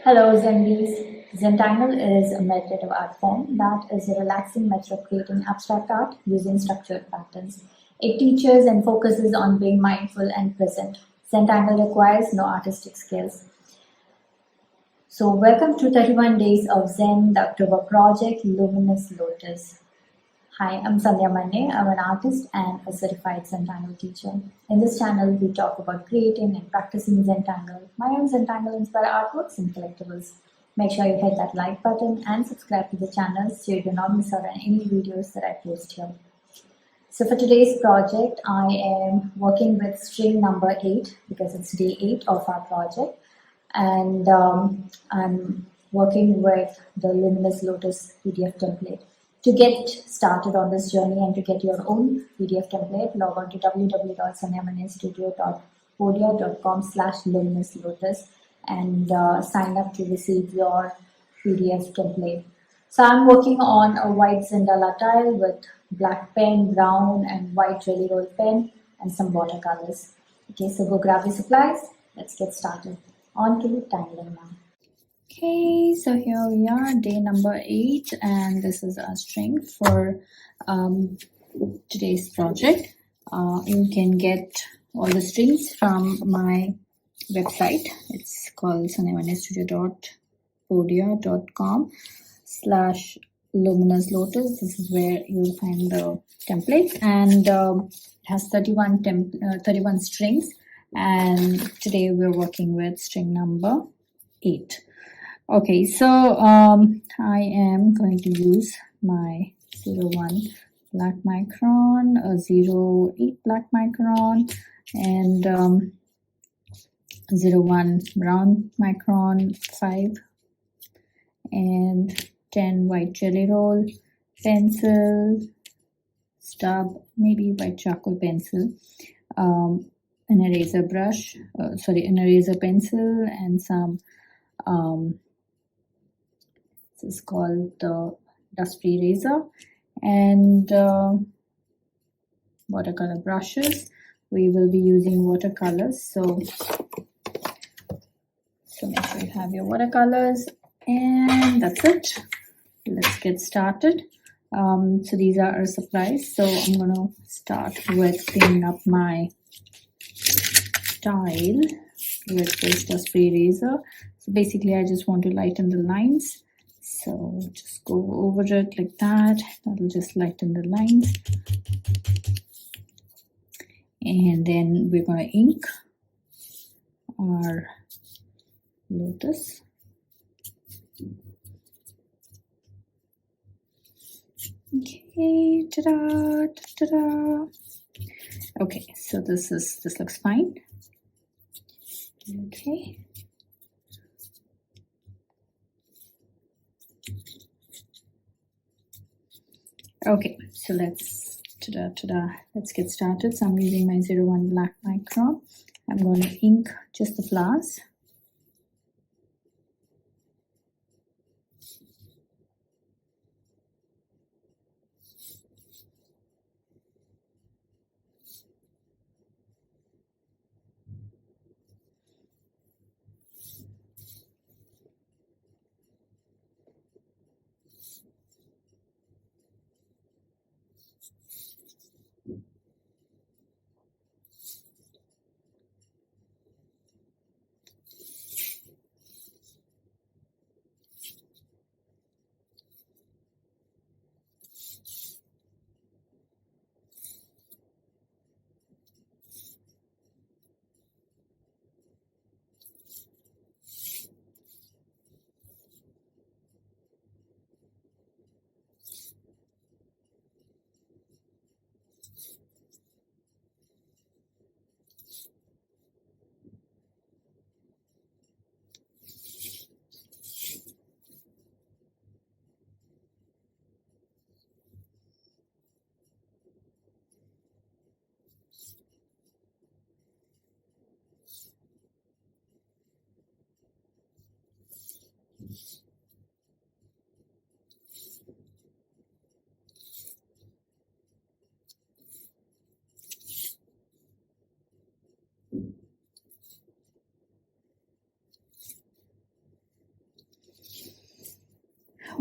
Hello, Zendies. Zentangle is a meditative art form that is a relaxing method of creating abstract art using structured patterns. It teaches and focuses on being mindful and present. Zentangle requires no artistic skills. So, welcome to 31 Days of Zen, the October project, Luminous Lotus. Hi, I'm SandhyaManne. I'm an artist and a certified Zentangle teacher. In this channel, we talk about creating and practicing Zentangle, my own Zentangle inspired artworks and collectibles. Make sure you hit that like button and subscribe to the channel so you do not miss out on any videos that I post here. So for today's project, I am working with string number 8 because it's day 8 of our project. And I'm working with the Luminous Lotus PDF template. To get started on this journey and to get your own PDF template, log on to www.sandhyamannestudio.podia.com/luminouslotus and sign up to receive your PDF template. So I'm working on a white Zendala tile with black pen, brown and white jelly roll pen and some watercolors. Okay, so go grab your supplies. Let's get started. On to tangling now. Okay, so here we are, day number 8, and this is our string for today's project. You can get all the strings from my website. It's called SandhyaMannestudio.podia.com/LuminousLotus. This is where you'll find the templates, and it has 31 strings, and today we're working with string number 8. Okay, so I am going to use my 01 black micron, a 08 black micron, and 01 brown micron 5, and 10 white jelly roll pencil, stub, maybe white charcoal pencil, an eraser brush, an eraser pencil, and some this is called the dust-free razor, and watercolor brushes. We will be using watercolors, so make sure you have your watercolors, and that's it. Let's get started. So these are our supplies. So I'm going to start with cleaning up my tile with this dust-free razor. So basically I just want to lighten the lines. So just go over it like that. That'll just lighten the lines. And then we're going to ink our lotus. Okay, ta-da, ta-da. Okay, so this looks fine. Okay. Okay, so let's get started. So I'm using my 01 black micron. I'm going to ink just the flowers.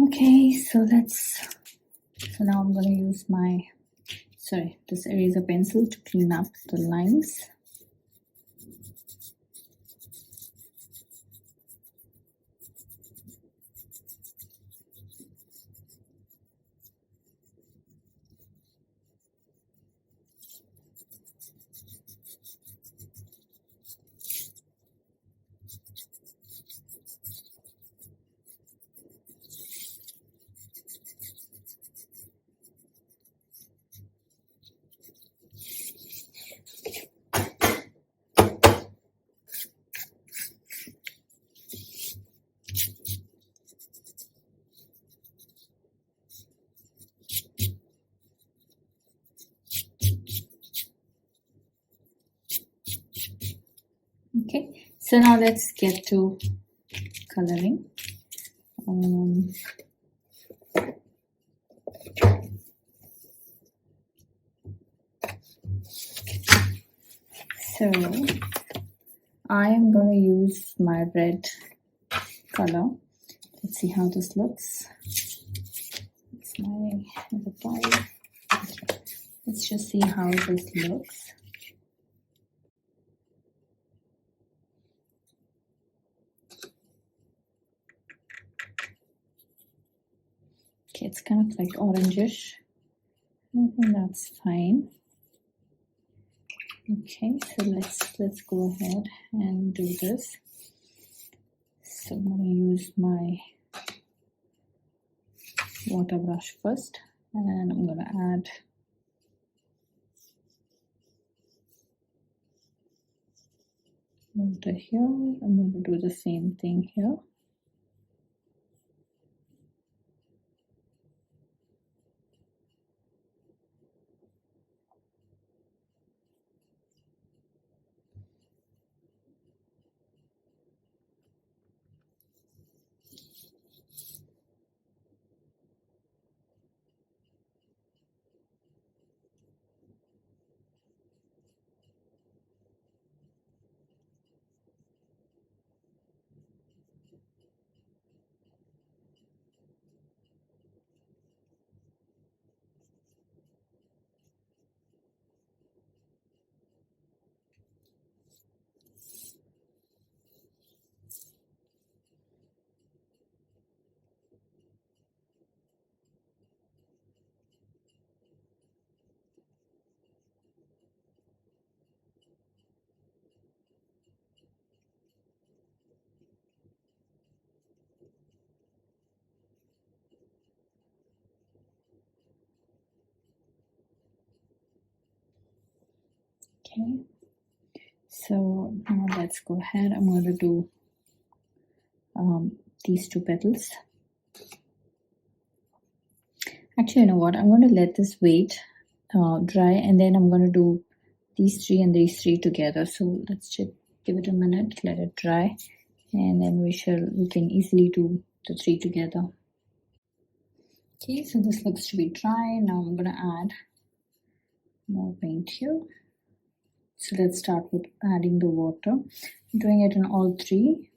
Okay, so now I'm going to use this eraser pencil to clean up the lines. Okay, so now let's get to coloring. So I am going to use my red color. Let's see how this looks. It's my avatar. Let's just see how this looks. Okay, it's kind of like orangish. I think that's fine. Okay, so let's go ahead and do this. So I'm going to use my water brush first, and I'm going to add water here. I'm going to do the same thing here. Okay, so now let's go ahead. I'm going to do these two petals. Actually, you know what? I'm going to let this wait dry, and then I'm going to do these three and these three together. So let's just give it a minute, let it dry, and then we can easily do the three together. Okay, so this looks to be dry. Now I'm going to add more paint here. So let's start with adding the water. I'm doing it in all three.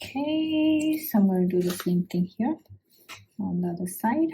Okay, so I'm going to do the same thing here on the other side.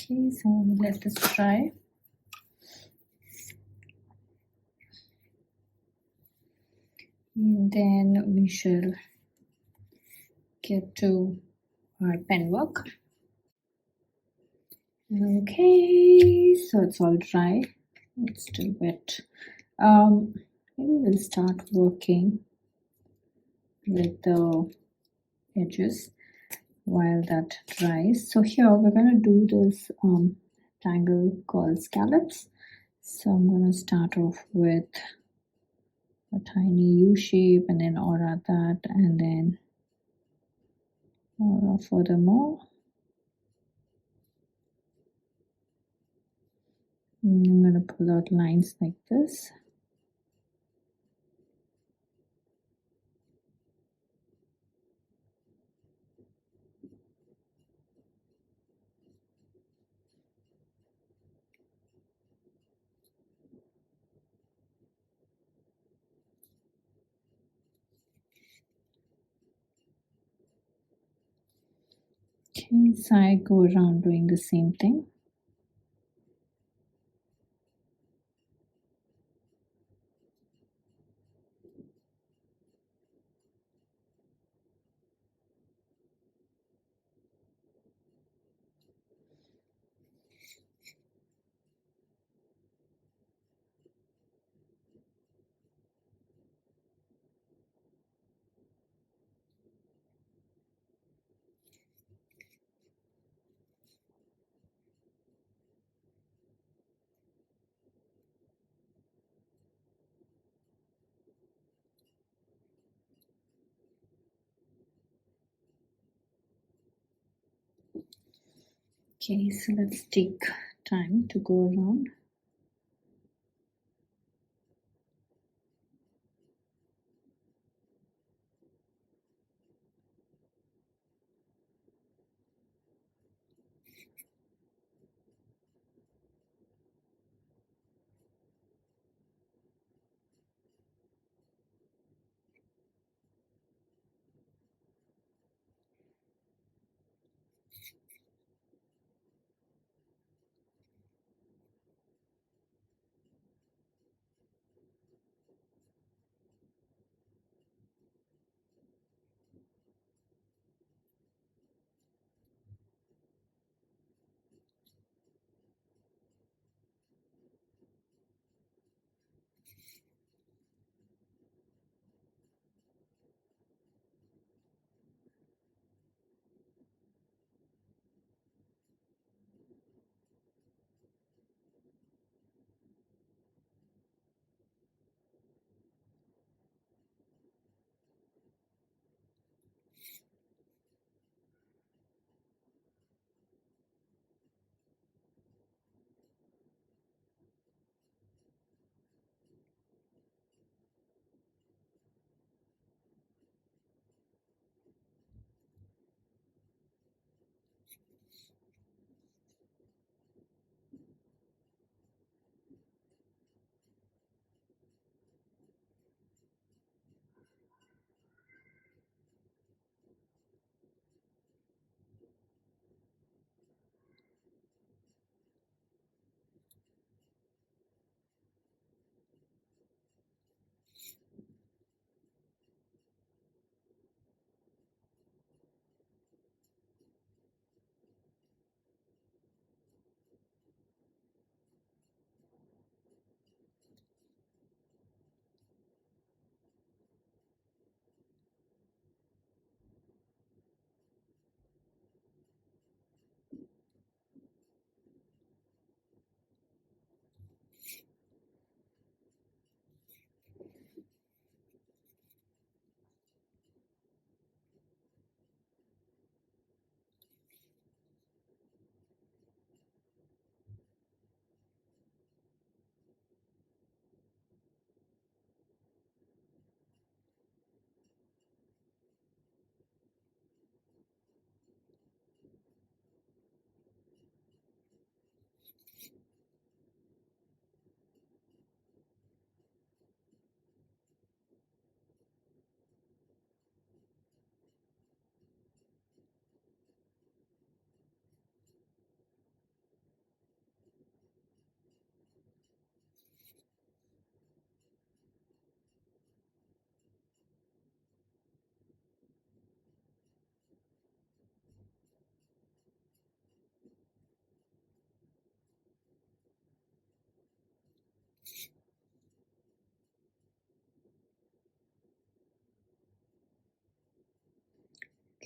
Okay, so let us try. And then we shall get to our pen work. Okay, so it's all dry. It's still wet. Maybe we'll start working with the edges while that dries. So here we're going to do this tangle called Scallops. So I'm going to start off with a tiny U shape and then aura that, and then aura furthermore. And I'm going to pull out lines like this. Okay, so I go around doing the same thing. Okay, so let's take time to go around.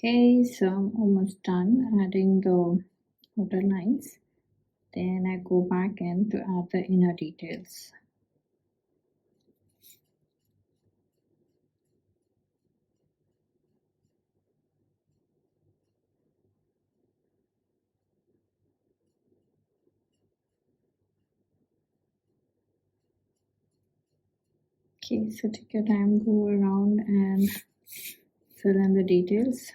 Okay, so I'm almost done adding the outer lines. Then I go back in to add the inner details. Okay, so take your time, go around and fill in the details.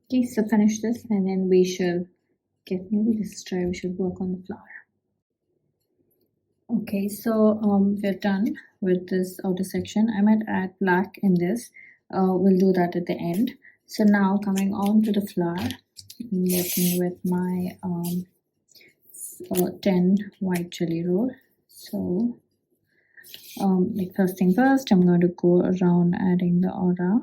Okay, so finish this and then we shall get, maybe this is dry, we should work on the flower. Okay, so we're done with this outer section. I might add black in this. We'll do that at the end. So now coming on to the flower, I'm working with my 10 white jelly roll. So like first thing first, I'm going to go around adding the aura.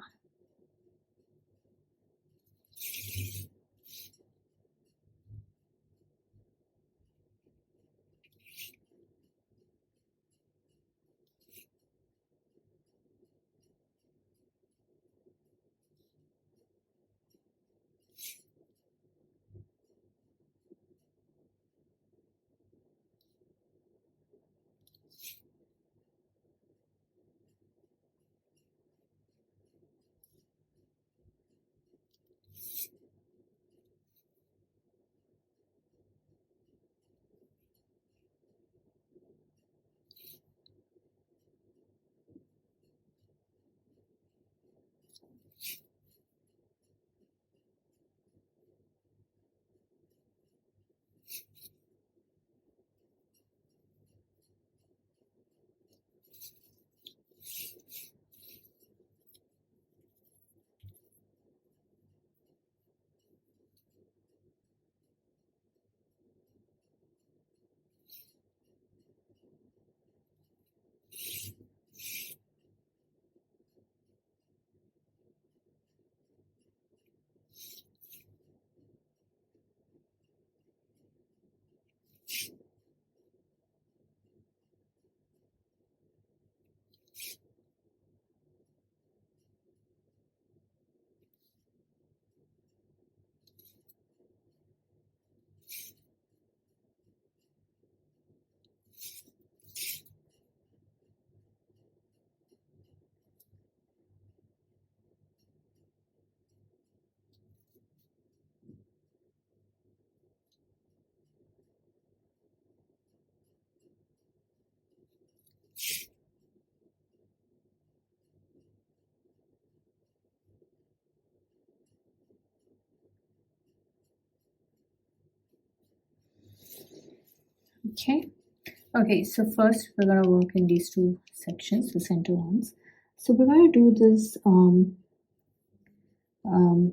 Okay, so first we're gonna work in these two sections, the center ones. So we're gonna do this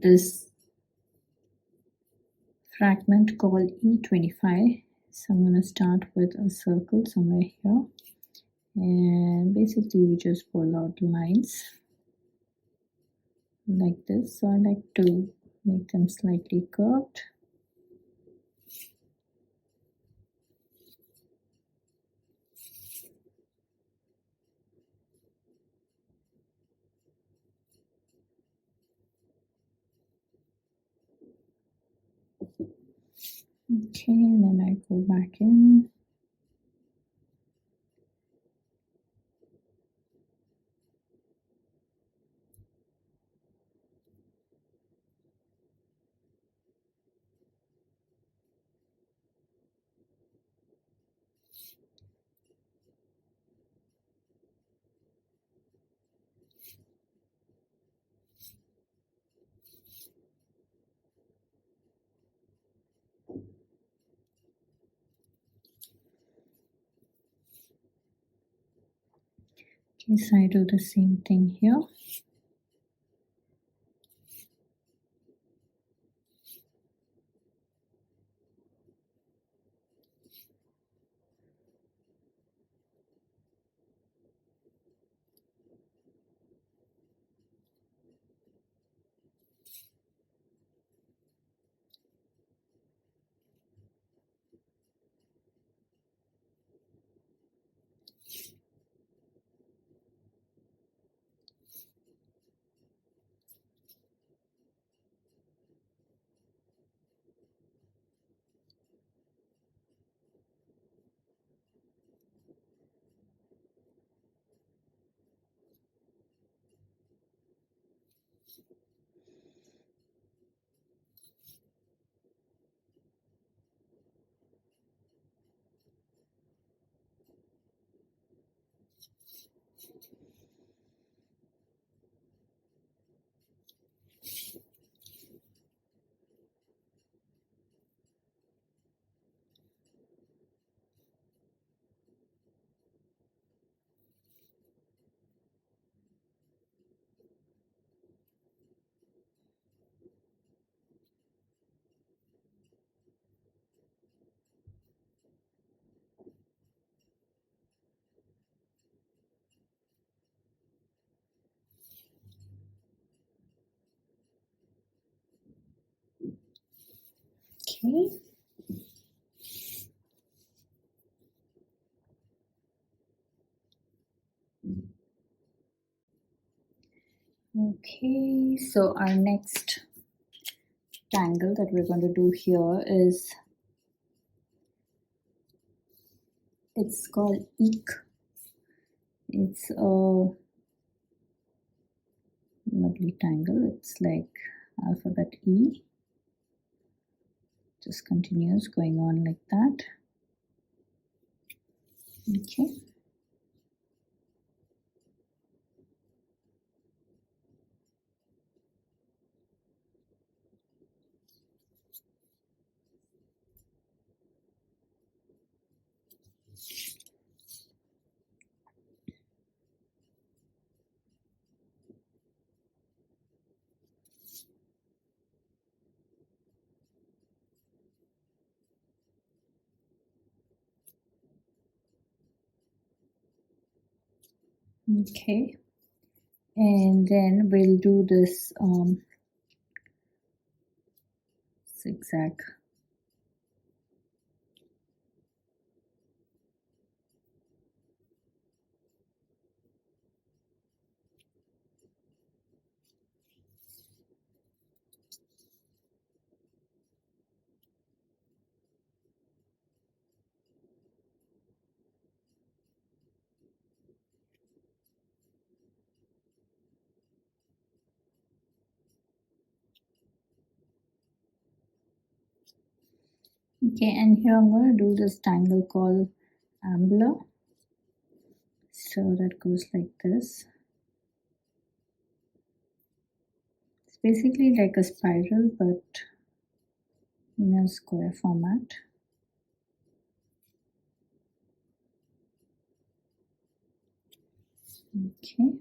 this fragment called E25. So I'm gonna start with a circle somewhere here, and basically we just pull out lines like this. So I like to make them slightly curved. Okay, and then I go back in. Okay, so I do the same thing here. Okay. Okay, so our next tangle that we're going to do here is, it's called Eek. It's a lovely tangle. It's like alphabet E. Just continues going on like that. Okay. Okay, and then we'll do this zigzag. Okay, and here I'm going to do this tangle called Ambler. So that goes like this. It's basically like a spiral, but in a square format. Okay.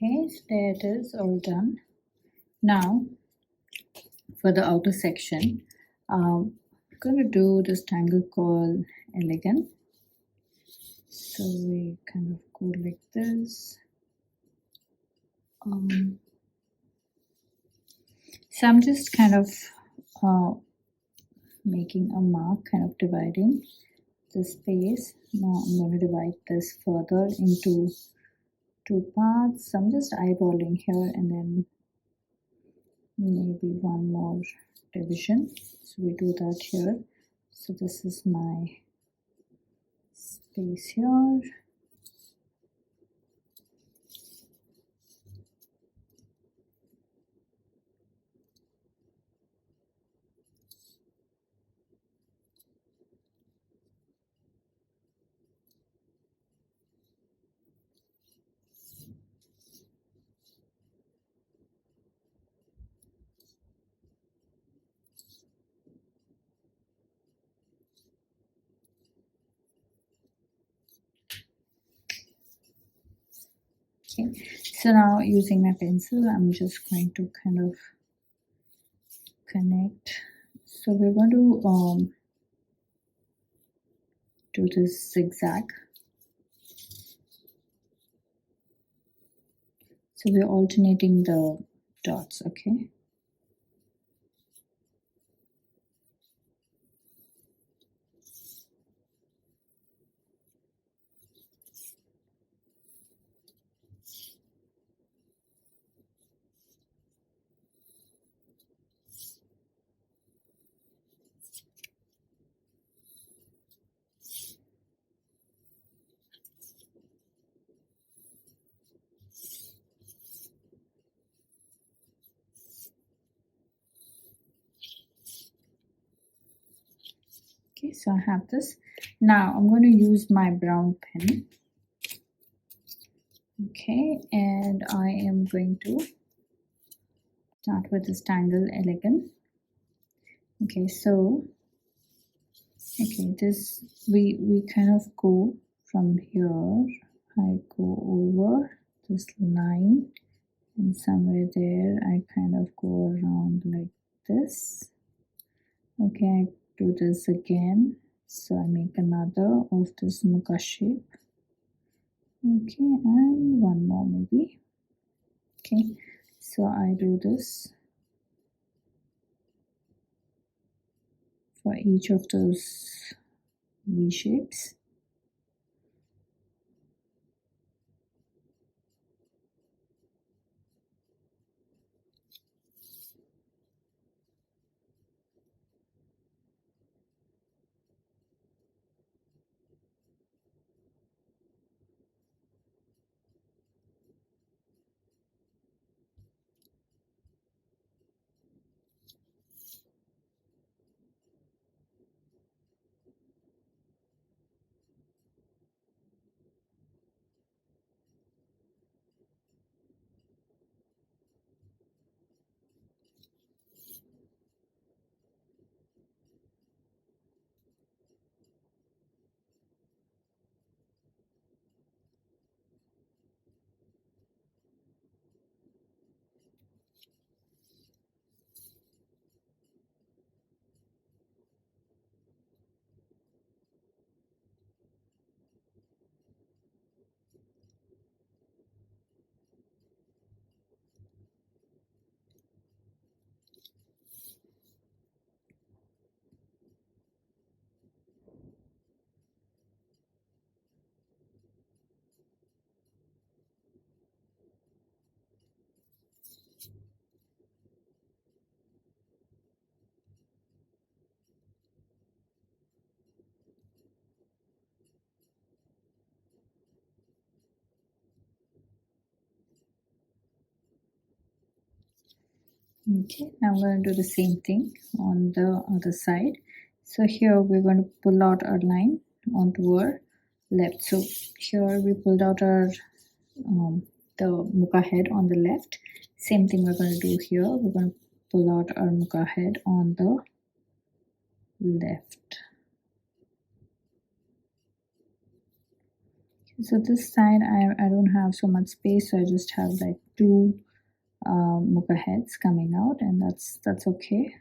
Okay, so there it is, all done. Now for the outer section, I'm going to do this tangle called Elegan. So we kind of go like this. So I'm just kind of making a mark, kind of dividing the space. Now I'm going to divide this further into 2 parts. So I'm just eyeballing here and then maybe one more division. So we do that here. So this is my space here. Okay, so now using my pencil, I'm just going to kind of connect. So we're going to do this zigzag. So we're alternating the dots, okay? Okay, so I have this. Now I'm going to use my brown pen. Okay, and I am going to start with this Tangle Elegan. Okay, so this we kind of go from here. I go over this line and somewhere there I kind of go around like this. Okay, I do this again. So I make another of this muka shape. Okay, and one more maybe. Okay, so I do this for each of those V shapes. Okay, now I'm going to do the same thing on the other side. So here we're going to pull out our line onto our left. So here we pulled out our the muka head on the left. Same thing we're going to do here. We're going to pull out our muka head on the left. So this side I don't have so much space, so I just have like two mocha heads coming out, and that's okay.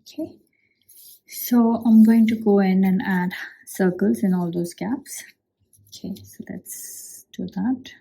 Okay, so I'm going to go in and add circles in all those gaps. Okay, so let's do that.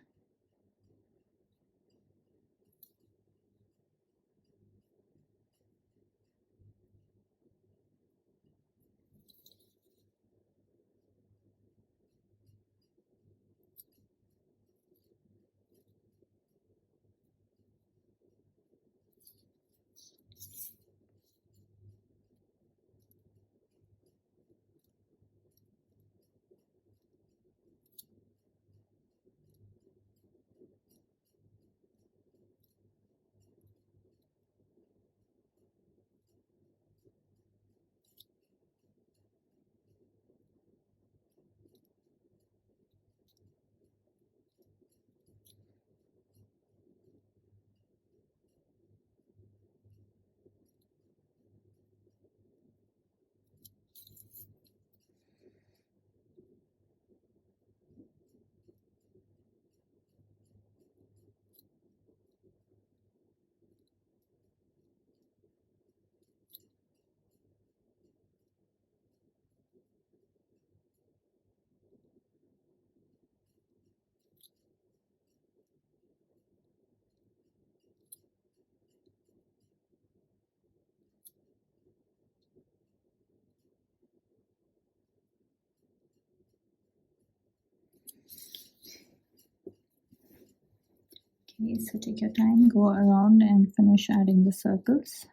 Okay, so take your time, go around and finish adding the circles.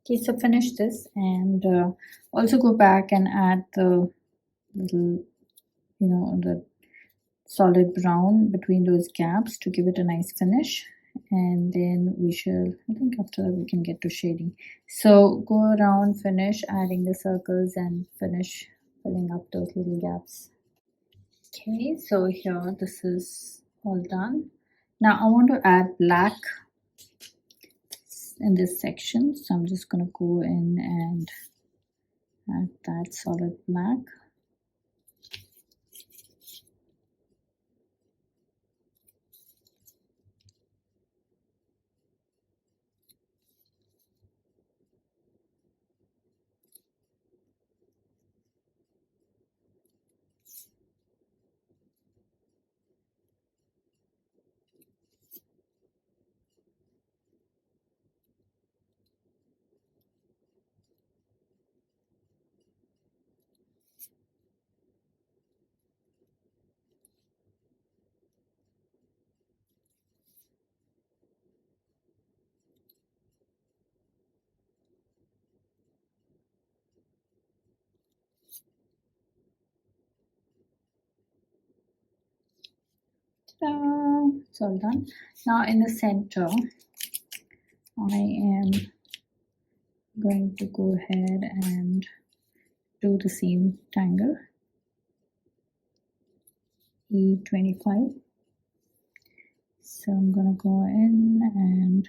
Okay, so finish this and also go back and add the little, the solid brown between those gaps to give it a nice finish. And then we shall, I think after that we can get to shading. So go around, finish adding the circles and finish filling up those little gaps. Okay, so here this is all done. Now I want to add black in this section, so I'm just going to go in and add that solid black. It's all done. Now in the center, I am going to go ahead and do the same tangle, E25. So I'm going to go in and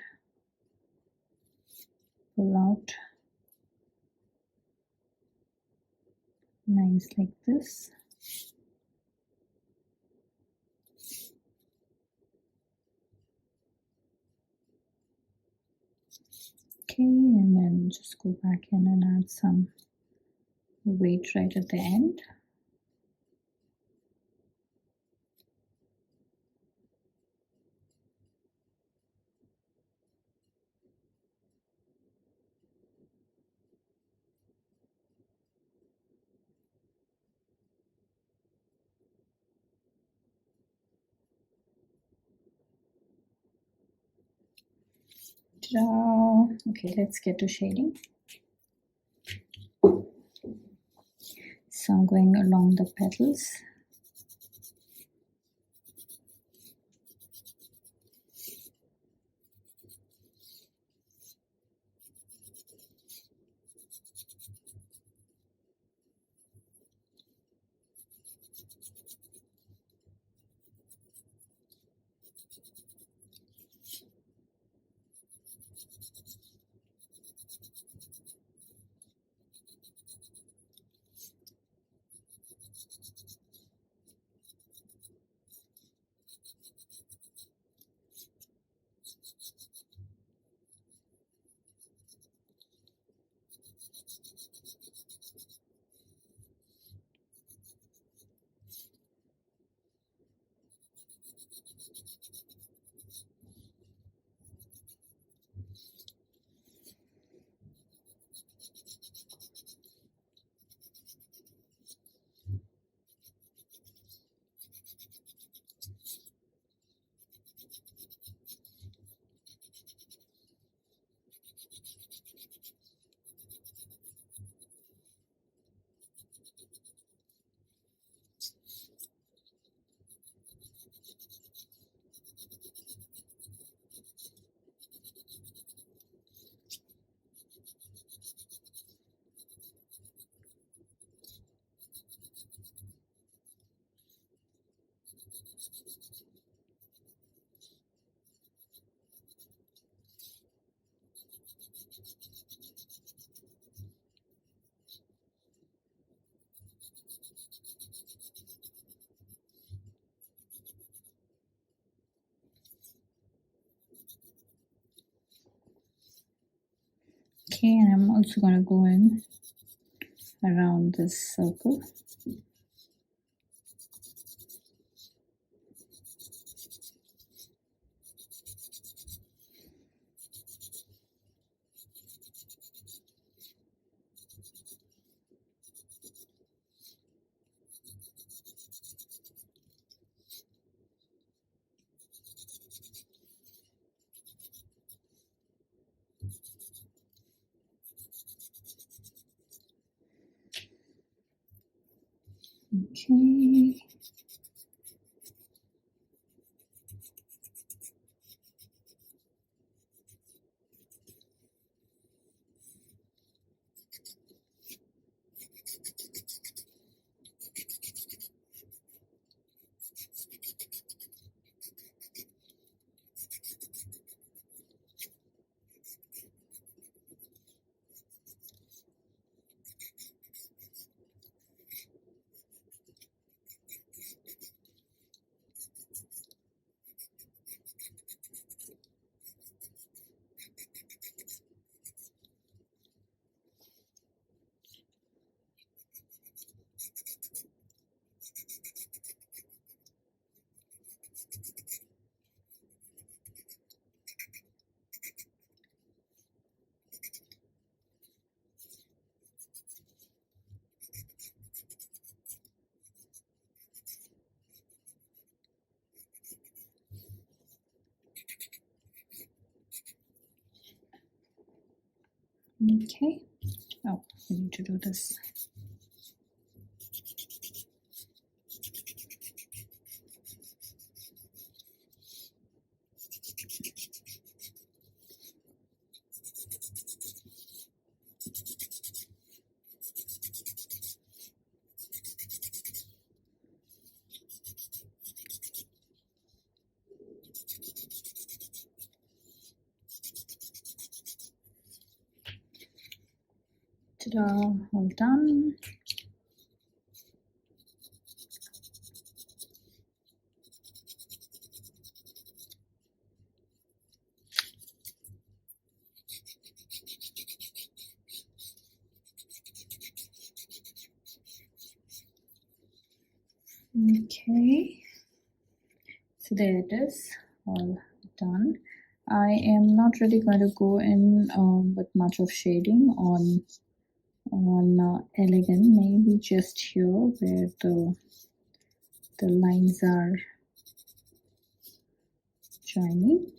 pull out lines like this. Okay, and then just go back in and add some weight right at the end. Okay, let's get to shading. So I'm going along the petals. Okay, and I'm also going to go in around this circle. Okay. Okay. Oh, we need to do this. Ta-da, all done. Okay, so there it is, all done. I am not really going to go in with much of shading on Elegan, maybe just here where the lines are joining.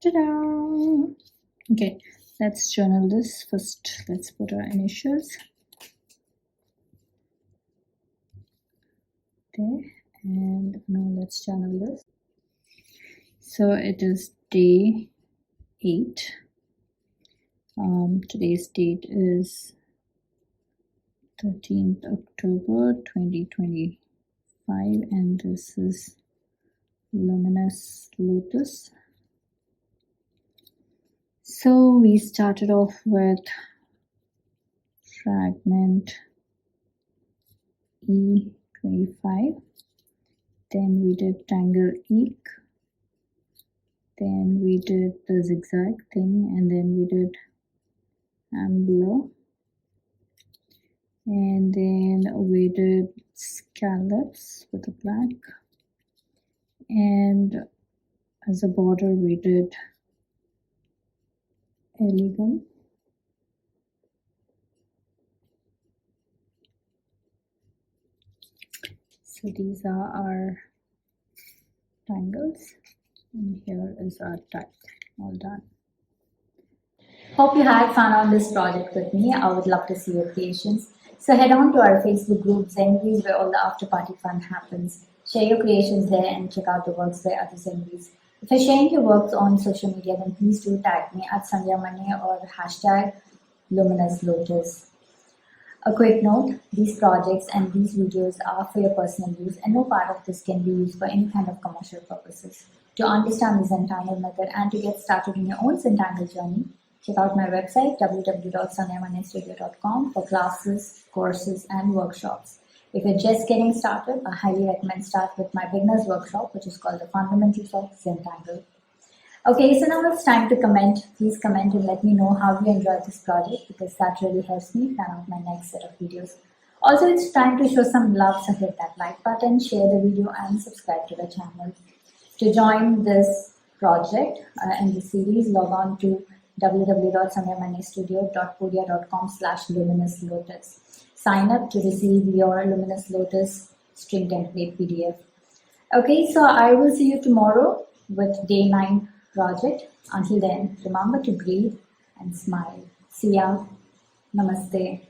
Ta-da! Okay, let's journal this first. Let's put our initials there, and now let's journal this. So it is day 8. Today's date is 13th October 2025, and this is Luminous Lotus. So we started off with Fragment E25, then we did Tangle Eek, then we did the zigzag thing, and then we did Ambler, and then we did Scallops with the black, and as a border we did Elegan, so these are our tangles, and here is our tag. All done. Hope you had fun on this project with me. I would love to see your creations. So head on to our Facebook group Zentangle, where all the after party fun happens. Share your creations there and check out the works by other Zentangles. If you're sharing your works on social media, then please do tag me at SandhyaManne or hashtag LuminousLotus. A quick note, these projects and these videos are for your personal use, and no part of this can be used for any kind of commercial purposes. To understand the Zentangle method and to get started in your own Zentangle journey, check out my website www.SandhyaManneStudio.com for classes, courses, and workshops. If you're just getting started, I highly recommend start with my beginner's workshop, which is called the Fundamentals of Zentangle. Okay, so now it's time to comment. Please comment and let me know how you enjoyed this project, because that really helps me plan out my next set of videos. Also, it's time to show some love, so hit that like button, share the video, and subscribe to the channel. To join this project and the series, log on to www.SandhyaManneStudio.podia.com/LuminousLotus. Sign up to receive your Luminous Lotus string template PDF. Okay, so I will see you tomorrow with day 9 project. Until then, remember to breathe and smile. See ya. Namaste.